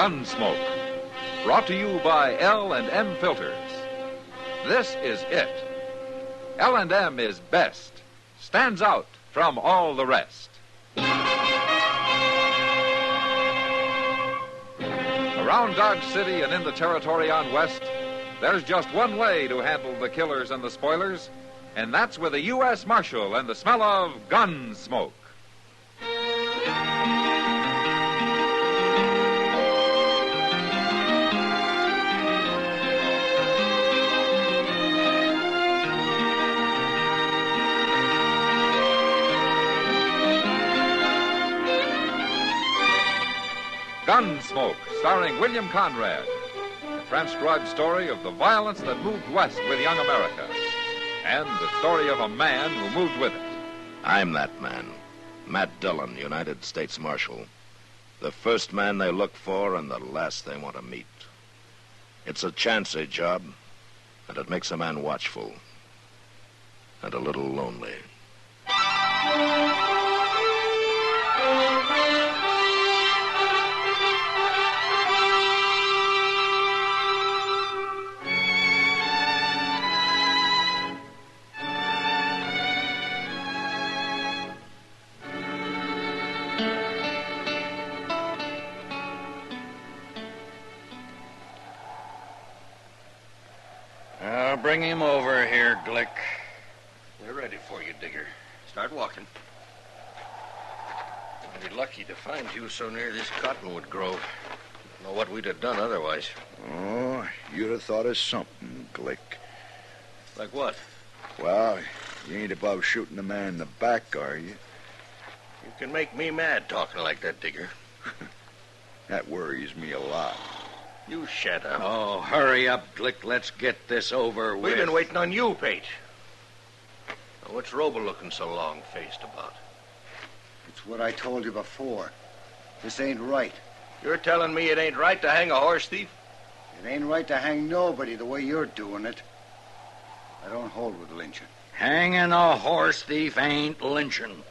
Gunsmoke. Brought to you by L&M Filters. This is it. L&M is best. Stands out from all the rest. Around Dodge City and in the territory on West, there's just one way to handle the killers and the spoilers, and that's with a U.S. Marshal and the smell of Gunsmoke. Gunsmoke, starring William Conrad. A transcribed story of the violence that moved west with young America. And the story of a man who moved with it. I'm that man. Matt Dillon, United States Marshal. The first man they look for and the last they want to meet. It's a chancy job, and it makes a man watchful. And a little lonely. Bring him over here, Glick. We're ready for you, Digger. Start walking. I'd be lucky to find you so near this cottonwood grove. Don't know what we'd have done otherwise. Oh, you'd have thought of something, Glick. Like what? Well, you ain't above shooting a man in the back, are you? You can make me mad talking like that, Digger. That worries me a lot. You shut up. Oh, hurry up, Glick. Let's get this over with. We've been waiting on you, Pate. Now, what's Roble looking so long-faced about? It's what I told you before. This ain't right. You're telling me it ain't right to hang a horse thief? It ain't right to hang nobody the way you're doing it. I don't hold with lynching. Hanging a horse thief ain't lynching.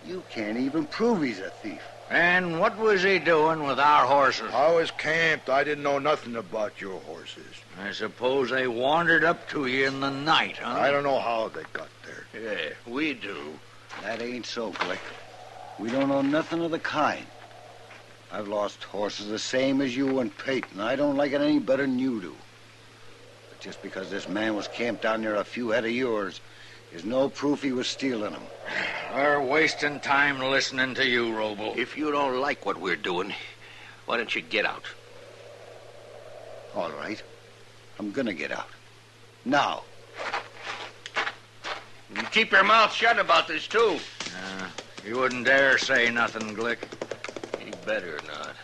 You can't even prove he's a thief. And what was he doing with our horses? I was camped. I didn't know nothing about your horses. I suppose they wandered up to you in the night, huh? I don't know how they got there. Yeah, we do. That ain't so, Glick. We don't know nothing of the kind. I've lost horses the same as you and Peyton. I don't like it any better than you do. But just because this man was camped down near a few head of yours is no proof he was stealing them. We're wasting time listening to you, Roble. If you don't like what we're doing, why don't you get out? All right. I'm gonna get out. Now. You keep your mouth shut about this, too. You wouldn't dare say nothing, Glick. You better not.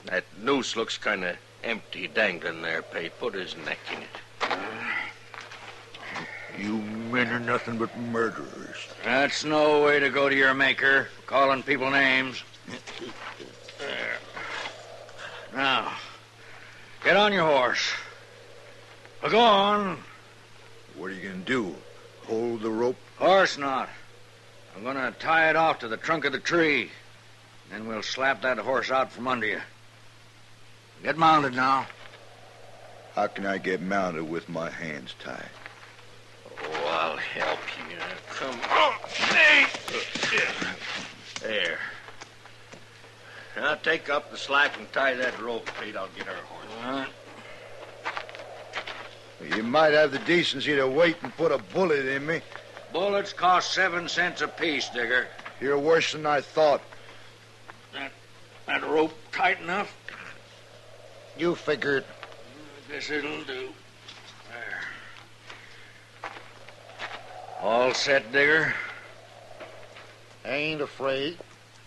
That noose looks kind of empty dangling there, Pate. Put his neck in it. You men are nothing but murderers. That's no way to go to your maker, calling people names. There. Now, get on your horse. Well, go on. What are you going to do? Hold the rope? Course not. I'm going to tie it off to the trunk of the tree. Then we'll slap that horse out from under you. Get mounted now. How can I get mounted with my hands tied? Oh, I'll help you. Come on. Hey. There. Now take up the slack and tie that rope, Pete. I'll get our horse. All right. You might have the decency to wait and put a bullet in me. Bullets cost 7 cents apiece, Digger. You're worse than I thought. That rope tight enough? You figured. I guess it'll do. There. All set, Digger? I ain't afraid.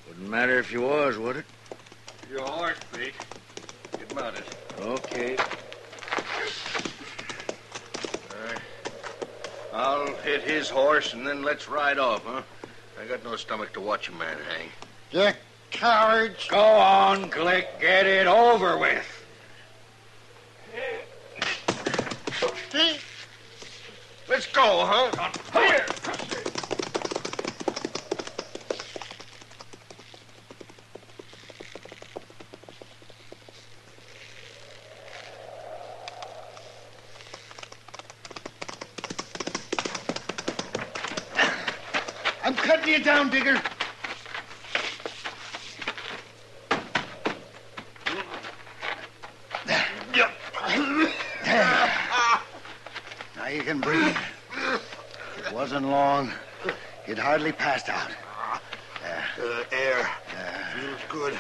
Wouldn't matter if you was, would it? Your horse, Pete. Get mounted. Okay. All right. I'll hit his horse, and then let's ride off, huh? I got no stomach to watch a man hang. You cowards. Go on, Glick. Get it over with. Let's go, huh? Here. Getting you down, Digger. Now you can breathe. It wasn't long. You'd hardly passed out. Air. Feels good.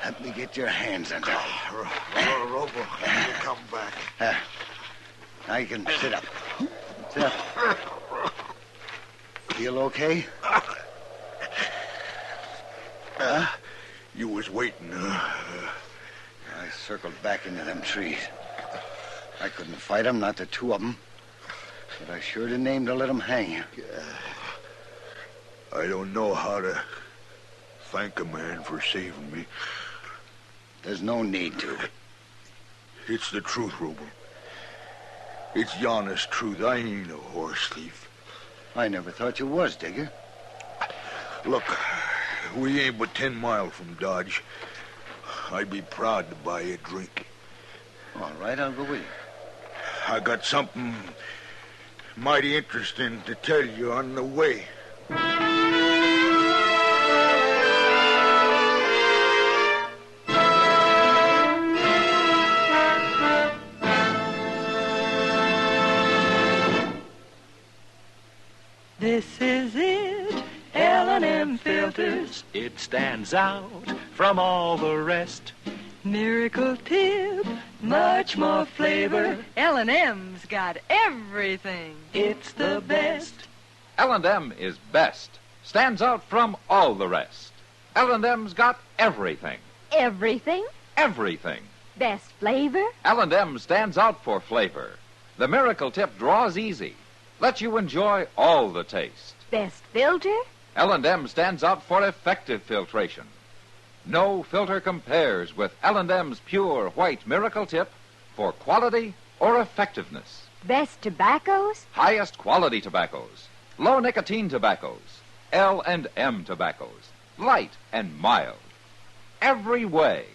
Let me get your hands under it. Robo, you come back. Now you can sit up. Sit up. Feel okay? You was waiting, I circled back into them trees. I couldn't fight them, not the two of them. But I sure didn't aim to let them hang you. I don't know how to thank a man for saving me. There's no need to. It's the truth, Robo. It's the honest truth. I ain't a horse thief. I never thought you was, Digger. Look, we ain't but 10 miles from Dodge. I'd be proud to buy you a drink. All right, I'll go with you. I got something mighty interesting to tell you on the way. This is it, L&M Filters. It stands out from all the rest. Miracle tip, much more flavor. L&M's got everything. It's the best. L&M is best. Stands out from all the rest. L&M's got everything. Everything? Everything. Best flavor? L&M stands out for flavor. The Miracle Tip draws easy. Lets you enjoy all the taste. Best filter? L&M stands out for effective filtration. No filter compares with L&M's pure white Miracle Tip for quality or effectiveness. Best tobaccos? Highest quality tobaccos. Low nicotine tobaccos. L&M tobaccos. Light and mild. Every way,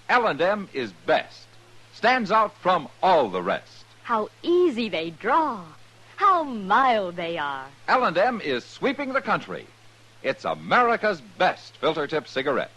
L&M is best. Stands out from all the rest. How easy they draw. How mild they are. L&M is sweeping the country. It's America's best filter tip cigarette.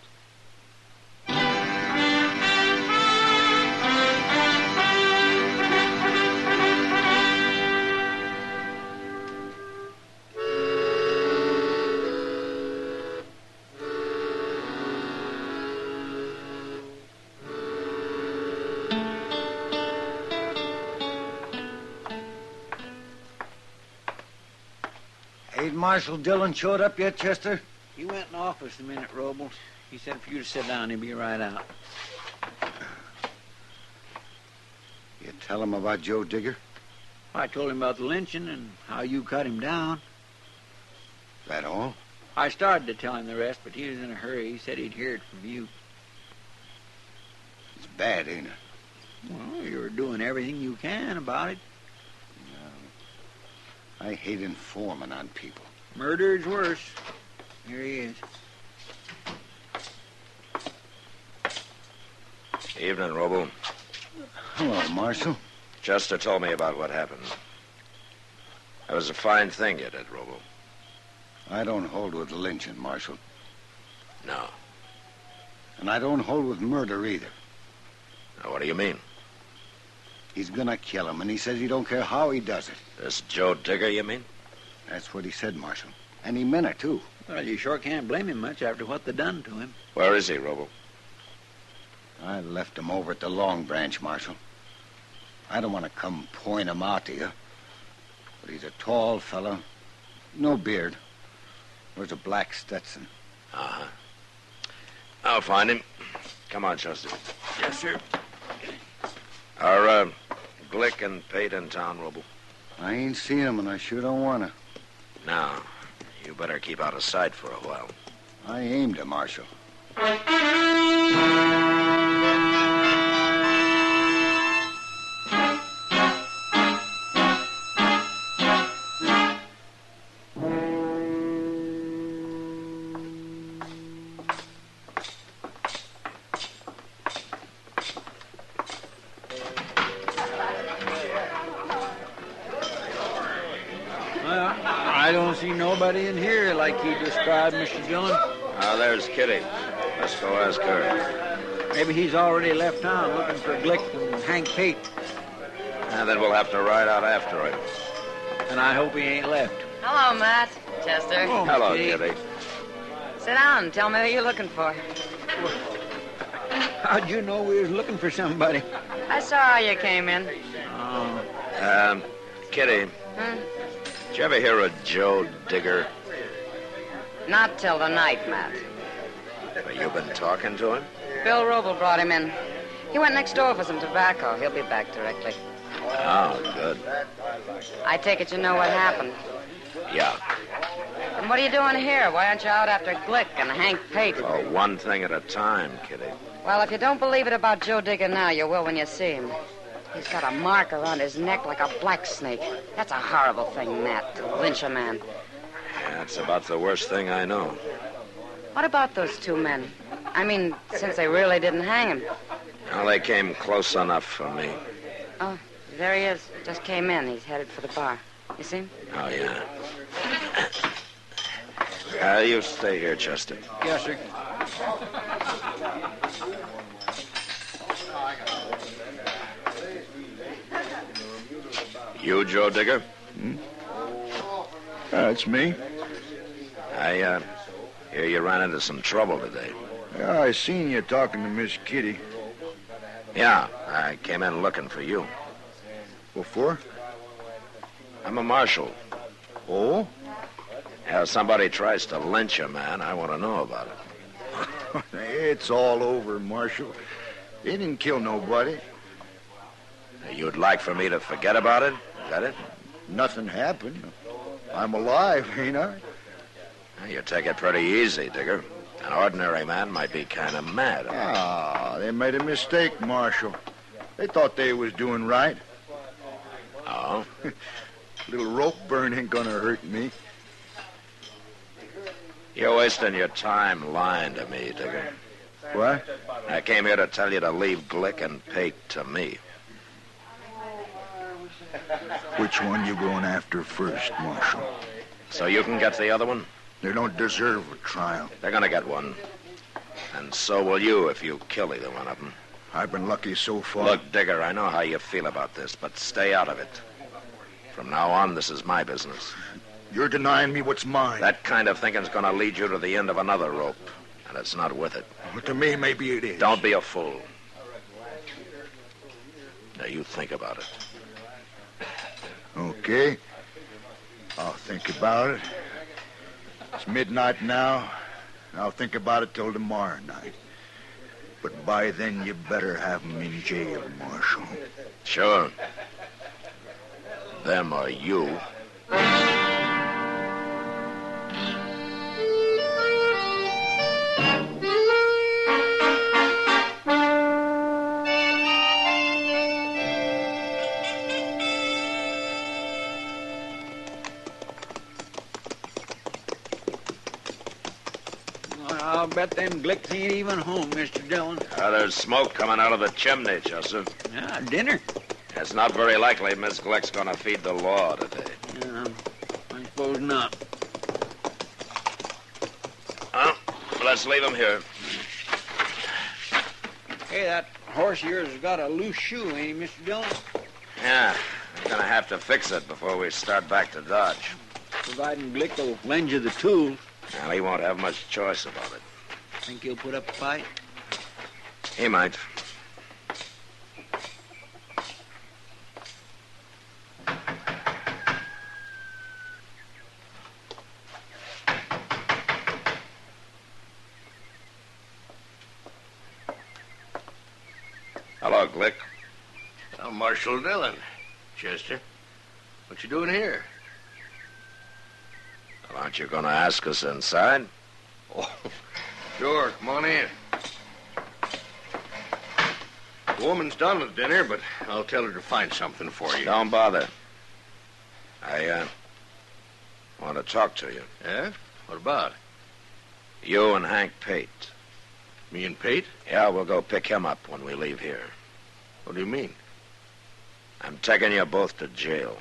Ain't Marshal Dillon showed up yet, Chester? He went in the office a minute, Robles. He said for you to sit down, he'll be right out. You tell him about Joe Digger? I told him about the lynching and how you cut him down. That all? I started to tell him the rest, but he was in a hurry. He said he'd hear it from you. It's bad, ain't it? Well, you're doing everything you can about it. I hate informing on people. Murder's worse. Here he is. Evening, Robo. Hello, Marshal. Chester told me about what happened. That was a fine thing you did, Robo. I don't hold with lynching, Marshal. No. And I don't hold with murder either. Now, what do you mean? He's gonna kill him, and he says he don't care how he does it. This Joe Digger, you mean? That's what he said, Marshal. And he meant it, too. Well, you sure can't blame him much after what they done to him. Where is he, Robo? I left him over at the Long Branch, Marshal. I don't want to come point him out to you. But he's a tall fellow, no beard. Wears a black Stetson. Uh-huh. I'll find him. Come on, Chester. Yes, sir. Are, Glick and Pate in town, Robo? I ain't seen him, and I sure don't want to. No. You better keep out of sight for a while. I aimed him, Marshal. I don't see nobody in here like you described, Mr. Dillon. There's Kitty. Let's go ask her. Maybe he's already left town looking for Glick and Hank Pate. And then we'll have to ride out after him. And I hope he ain't left. Hello, Matt. Chester. Oh, Hello, Kitty. Kitty. Sit down and tell me who you're looking for. How'd you know we was looking for somebody? I saw how you came in. Oh. Kitty, did you ever hear of Joe Digger? Not till the night, Matt. Have you been talking to him? Bill Roble brought him in. He went next door for some tobacco. He'll be back directly. Oh, good. I take it you know what happened. Yeah. And what are you doing here? Why aren't you out after Glick and Hank Pate? Oh, one thing at a time, Kitty. Well, if you don't believe it about Joe Digger now, you will when you see him. He's got a mark around his neck like a black snake. That's a horrible thing, Matt, to lynch a man. That's about the worst thing I know. What about those two men? I mean, since they really didn't hang him. Well, they came close enough for me. Oh, there he is. Just came in. He's headed for the bar. You see him? Oh, yeah. You stay here, Chester. Yes, sir. You, Joe Digger? That's me. I hear you ran into some trouble today. Yeah, I seen you talking to Miss Kitty. Yeah, I came in looking for you. What for? I'm a marshal. Oh? If somebody tries to lynch a man, I want to know about it. It's all over, Marshal. They didn't kill nobody. You'd like for me to forget about it? Is that it? Nothing happened. I'm alive, ain't I? You take it pretty easy, Digger. An ordinary man might be kind of mad. They made a mistake, Marshal. They thought they was doing right. Oh? Little rope burn ain't gonna hurt me. You're wasting your time lying to me, Digger. What? I came here to tell you to leave Glick and Pate to me. Which one you going after first, Marshal? So you can get the other one? They don't deserve a trial. They're gonna get one. And so will you if you kill either one of them. I've been lucky so far. Look, Digger, I know how you feel about this, but stay out of it. From now on, this is my business. You're denying me what's mine. That kind of thinking's gonna lead you to the end of another rope, and it's not worth it. Well, to me, maybe it is. Don't be a fool. Now, you think about it. Okay. I'll think about it. It's midnight now. I'll think about it till tomorrow night. But by then, you better have them in jail, Marshal. Sure. Them or you. I'll bet them Glicks ain't even home, Mr. Dillon. There's smoke coming out of the chimney, Chester. Yeah, dinner. It's not very likely Miss Glick's gonna feed the law today. Yeah, I suppose not. Well, let's leave him here. Hey, that horse of yours has got a loose shoe, ain't he, Mr. Dillon? Yeah, I'm gonna have to fix it before we start back to Dodge. Providing Glick will lend you the tools. Well, he won't have much choice about it. Think he'll put up a fight? He might. Hello, Glick. I'm Marshal Dillon. Chester, what you doing here? Well, aren't you going to ask us inside? Oh, sure. Come on in. The woman's done with dinner, but I'll tell her to find something for you. Don't bother. I want to talk to you. Yeah? What about? You and Hank Pate. Me and Pate? Yeah, we'll go pick him up when we leave here. What do you mean? I'm taking you both to jail.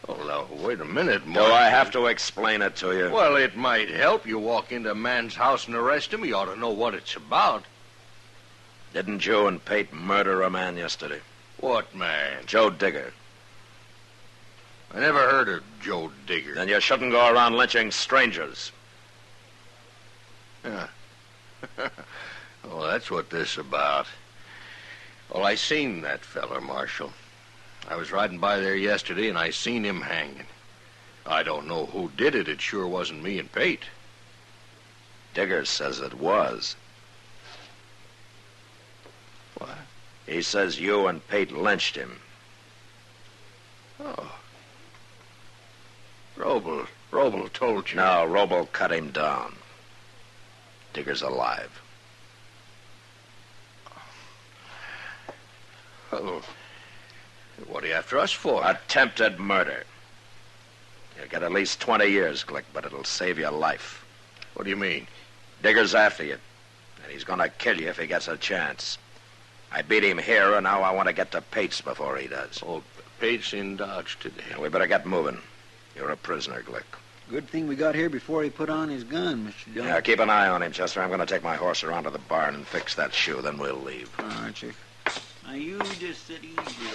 Oh, now, wait a minute, Do Marshal. I have to explain it to you? Well, it might help you walk into a man's house and arrest him. You ought to know what it's about. Didn't you and Pate murder a man yesterday? What man? Joe Digger. I never heard of Joe Digger. Then you shouldn't go around lynching strangers. Yeah. Oh, that's what this is about. Well, I seen that feller, Marshal. I was riding by there yesterday, and I seen him hanging. I don't know who did it. It sure wasn't me and Pate. Digger says it was. What? He says you and Pate lynched him. Oh. Roble told you. No, Roble cut him down. Digger's alive. Oh. What are you after us for? Attempted murder. You'll get at least 20 years, Glick, but it'll save your life. What do you mean? Digger's after you, and he's gonna kill you if he gets a chance. I beat him here, and now I want to get to Pate's before he does. Oh, Pate's in Dodge today. Yeah, we better get moving. You're a prisoner, Glick. Good thing we got here before he put on his gun, Mr. Dillon. Yeah, keep an eye on him, Chester. I'm going to take my horse around to the barn and fix that shoe, then we'll leave. All right, sir. Now, you just sit easy.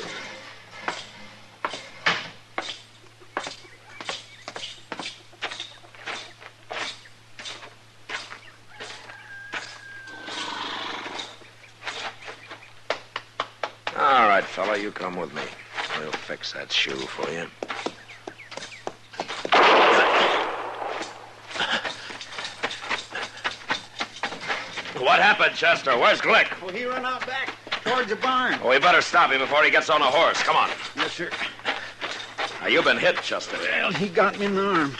All right, fella, you come with me. We'll fix that shoe for you. What happened, Chester? Where's Glick? Well, he run out back towards the barn. Well, we better stop him before he gets on a horse. Come on. Yes, sir. Now, you've been hit, Chester. Well, he got me in the arm.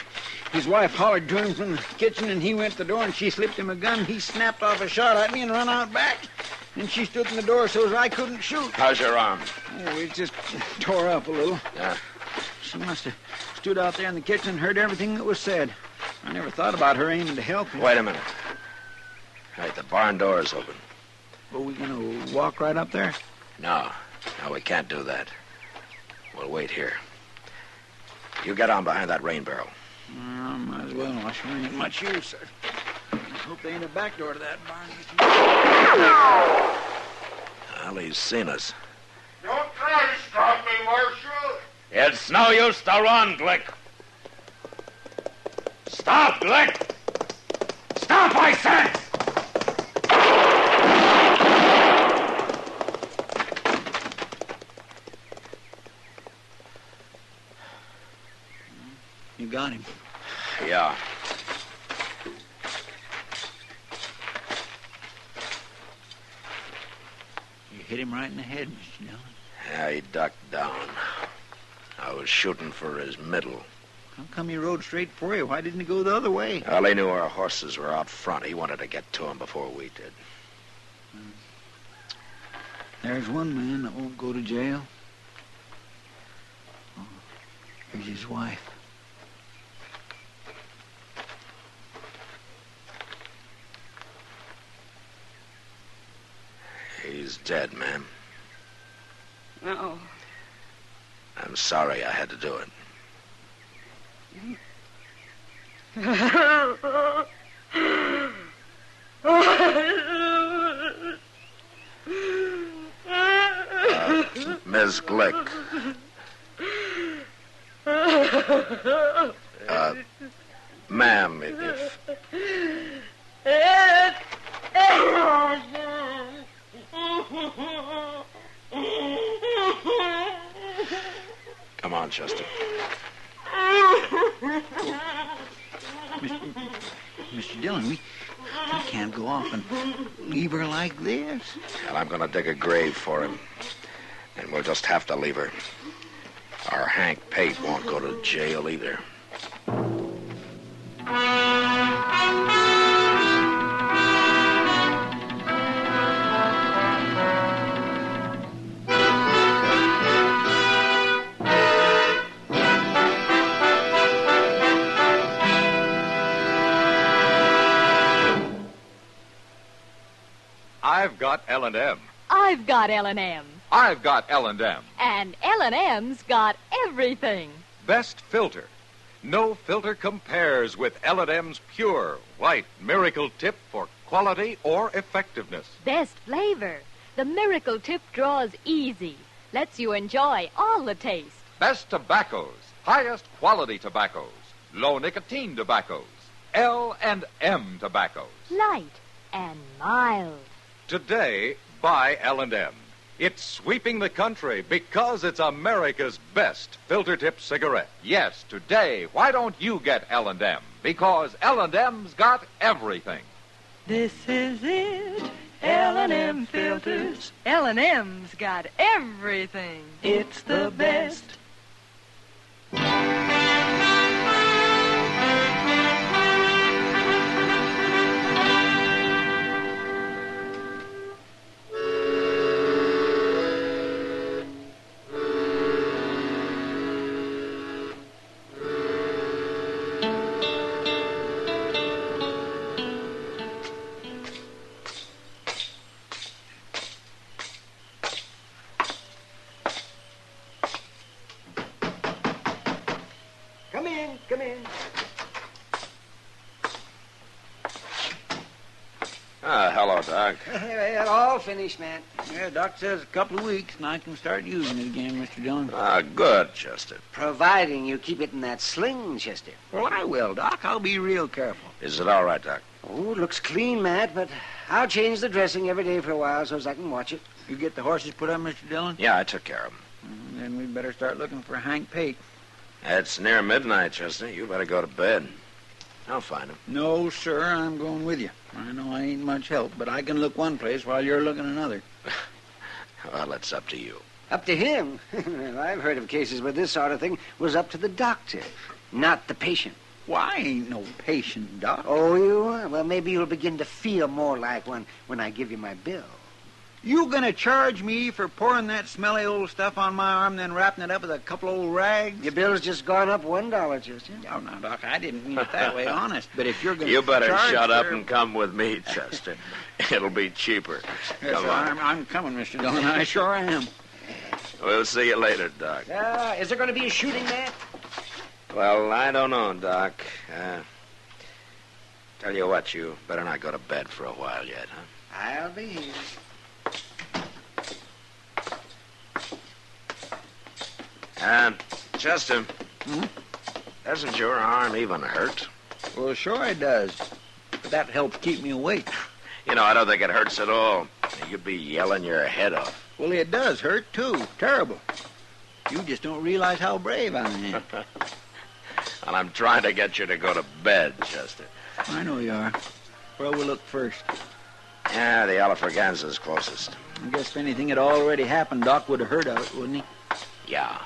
His wife hollered to him from the kitchen, and he went to the door, and she slipped him a gun. He snapped off a shot at me and run out back. And she stood in the door so as I couldn't shoot. How's your arm? Oh, it just tore up a little. Yeah. She must have stood out there in the kitchen and heard everything that was said. I never thought about her aiming to help you. Wait a minute. Hey, the barn door is open. Are we going to walk right up there? No, we can't do that. We'll wait here. You get on behind that rain barrel. Might as well. I sure ain't much use, sir. I hope there ain't a back door to that barn. Well, he's seen us. Don't try to stop me, Marshal. It's no use to run, Glick. Stop, Glick! Stop, I said! You got him. Yeah. You hit him right in the head, Mr. Dillon. Yeah, he ducked down. I was shooting for his middle. How come he rode straight for you? Why didn't he go the other way? Well, he knew our horses were out front. He wanted to get to him before we did. There's one man that won't go to jail. Oh, here's his wife. He's dead, ma'am. No. I'm sorry I had to do it. Ms. Glick. Ma'am, if... Come on, Chester. Mr. Dillon, we can't go off and leave her like this. And I'm going to dig a grave for him. And we'll just have to leave her. Our Hank Pate won't go to jail either. I've got L&M. I've got L&M. I've got L&M. And L&M's got everything. best filter. No filter compares with L&M's pure, white Miracle Tip for quality or effectiveness. Best flavor. The Miracle Tip draws easy. Lets you enjoy all the taste. Best tobaccos, highest quality tobaccos, low nicotine tobaccos, L&M tobaccos. Light and mild. Today, buy L&M. It's sweeping the country because it's America's best filter tip cigarette. Yes, today, why don't you get L&M? Because L&M's got everything. This is it. L&M filters. L&M's got everything. It's the best. Come in. Hello, Doc. Well, all finished, man. Yeah, Doc says a couple of weeks and I can start using it again, Mr. Dillon. Good, Chester. Providing you keep it in that sling, Chester. Well, I will, Doc. I'll be real careful. Is it all right, Doc? Oh, it looks clean, Matt, but I'll change the dressing every day for a while so as I can watch it. You get the horses put up, Mr. Dillon? Yeah, I took care of them. Then we'd better start looking for Hank Pate. It's near midnight, Chester. You better go to bed. I'll find him. No, sir, I'm going with you. I know I ain't much help, but I can look one place while you're looking another. Well, it's up to you. Up to him? Well, I've heard of cases where this sort of thing was up to the doctor, not the patient. Well, I ain't no patient, Doc. Oh, you are? Well, maybe you'll begin to feel more like one when I give you my bill. You gonna charge me for pouring that smelly old stuff on my arm, then wrapping it up with a couple old rags? Your bill's just gone up $1, Chester. Oh, no, Doc, I didn't mean it that way, honest. But if you're gonna You better shut up for... and come with me, Chester. It'll be cheaper. Yes, Come sir, on. I'm coming, Mr. Dillon. I sure am. We'll see you later, Doc. Is there gonna be a shooting match? Well, I don't know, Doc. Tell you what, you better not go to bed for a while yet, huh? I'll be here. Chester, doesn't your arm even hurt? Well, sure it does. But that helps keep me awake. You know, I don't think it hurts at all. You'd be yelling your head off. Well, it does hurt, too. Terrible. You just don't realize how brave I am. And I'm trying to get you to go to bed, Chester. I know you are. Where will we look first? Yeah, the Alafraganza's closest. I guess if anything had already happened, Doc would have heard of it, wouldn't he? Yeah.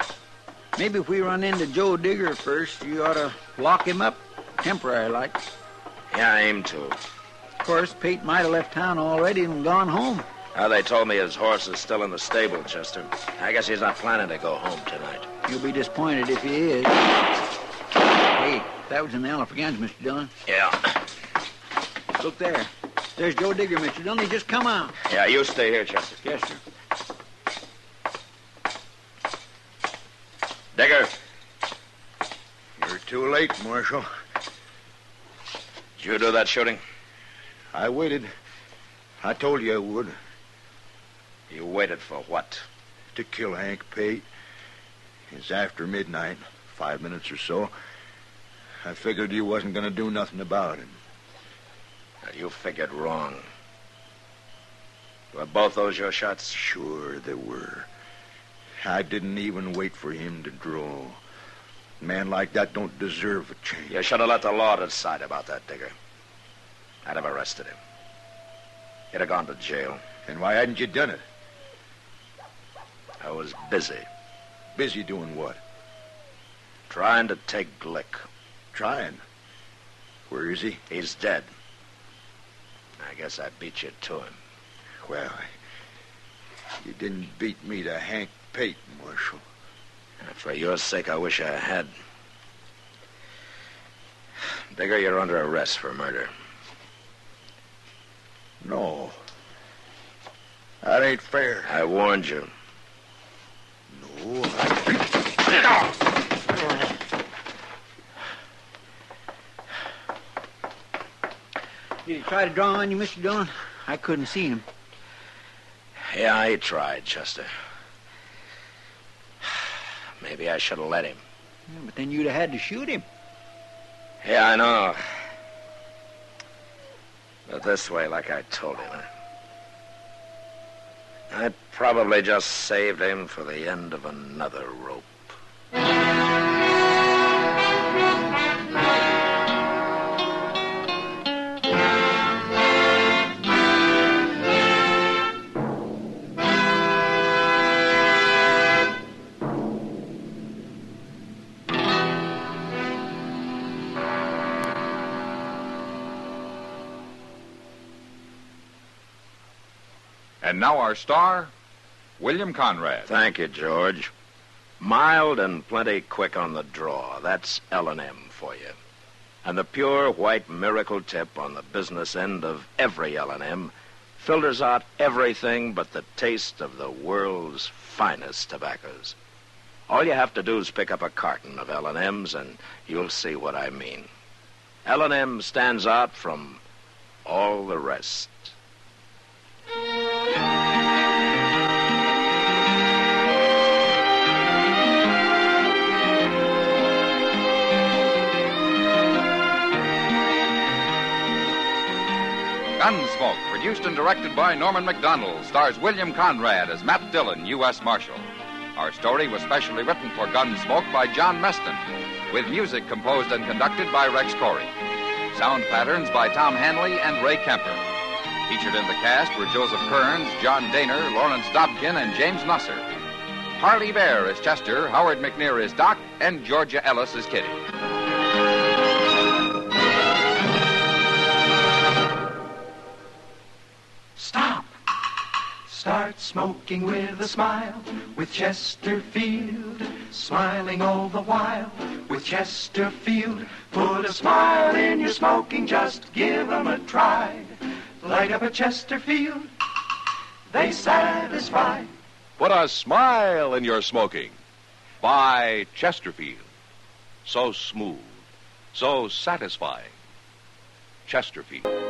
Maybe if we run into Joe Digger first, you ought to lock him up, temporary like. Yeah, I aim to. Of course, Pate might have left town already and gone home. They told me his horse is still in the stable, Chester. I guess he's not planning to go home tonight. You'll be disappointed if he is. Hey, that was in the Alafragans, Mr. Dillon. Yeah. Look there. There's Joe Digger, Mr. Dillon. He just come out. Yeah, you stay here, Chester. Yes, sir. Digger. You're too late, Marshal. Did you do that shooting? I waited. I told you I would. You waited for what? To kill Hank Pate. It's after midnight, 5 minutes or so. I figured you wasn't going to do nothing about it. You figured wrong. Were both those your shots? Sure they were. I didn't even wait for him to draw. A man like that don't deserve a chance. You should have let the law decide about that, Digger. I'd have arrested him. He'd have gone to jail. And why hadn't you done it? I was busy. Busy doing what? Trying to take Glick. Trying? Where is he? He's dead. I guess I beat you to him. Well, you didn't beat me to Hank Pate, Marshal. For your sake, I wish I had. Digger, you're under arrest for murder. No. That ain't fair. I warned you. No, I... Did he try to draw on you, Mr. Dillon? I couldn't see him. Yeah, I tried, Chester. Maybe I should have let him. Yeah, but then you'd have had to shoot him. Yeah, I know. But this way, like I told him, I probably just saved him for the end of another rope. And now our star, William Conrad. Thank you, George. Mild and plenty quick on the draw. That's L&M for you. And the pure white miracle tip on the business end of every L&M filters out everything but the taste of the world's finest tobaccos. All you have to do is pick up a carton of L&Ms and you'll see what I mean. L&M stands out from all the rest. Gunsmoke, produced and directed by Norman Macdonald, stars William Conrad as Matt Dillon, U.S. Marshal. Our story was specially written for Gunsmoke by John Meston, with music composed and conducted by Rex Corey. Sound patterns by Tom Hanley and Ray Kemper. Featured in the cast were Joseph Kearns, John Daner, Lawrence Dobkin, and James Nusser. Harley Bear is Chester, Howard McNear is Doc, and Georgia Ellis is Kitty. Stop. Start smoking with a smile with Chesterfield. Smiling all the while with Chesterfield. Put a smile in your smoking, just give 'em a try. Light up a Chesterfield, they satisfy. Put a smile in your smoking. Buy Chesterfield. So smooth, so satisfying. Chesterfield.